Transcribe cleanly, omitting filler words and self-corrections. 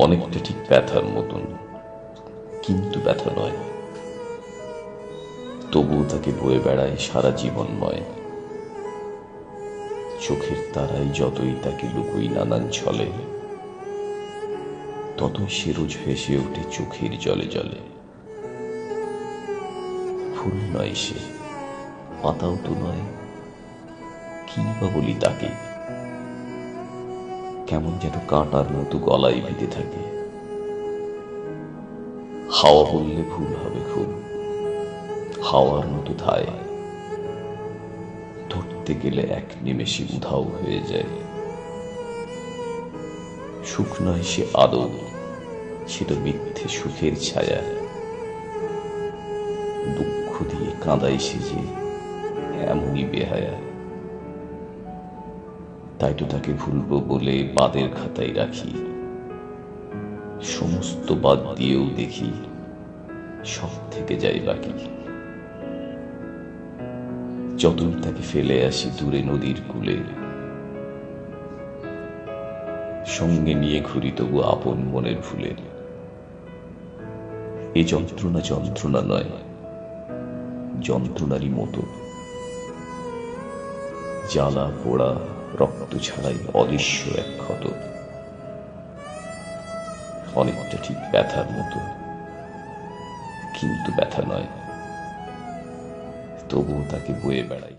অনেকটা ঠিক ব্যথার মতন, কিন্তু ব্যথা নয়। তবুও তাকে বয়ে বেড়ায় সারা জীবনময়। চোখের তারাই যতই তাকে লুকোই নানান ছলে, ততই সে রোজ ভেসে ওঠে চোখের জলে জলে। ফুল নয় সে, পাতাও তো নয়, কি বা বলি তাকে। কেমন যেন কাঁটার মতো গলায় বিঁধে থাকে। হাওয়া বললে ভুল হবে খুব, হাওয়ার মতো ধায়, ধরতে গেলে এক নিমেষে উধাও হয়ে যায়। সুখ নয় সে আদৌ, সে তো মিথ্যে সুখের ছায়া। দুঃখ দিয়ে কাঁদাই সে যে এমনই বেহায়া। তাই তো তাকে ভুলবো বলে বাদের খাতায় রাখি, সমস্ত বাদ দিয়েও দেখি সব থেকে যায় বাকি। যতই তাকে ফেলে আসি দূরে নদীর কূলে, সঙ্গে নিয়ে ঘুরি তবু আপন মনের ভুলে। এ যন্ত্রণা যন্ত্রণা নয়, যন্ত্রণারই মতো, জ্বালা পোড়া রক্ত ছাড়াই অদৃশ্য এক ক্ষত। অনেকটা ঠিক ব্যথার মতো, কিন্তু ব্যথা নয়। তবুও তাকে বয়ে বেড়াই।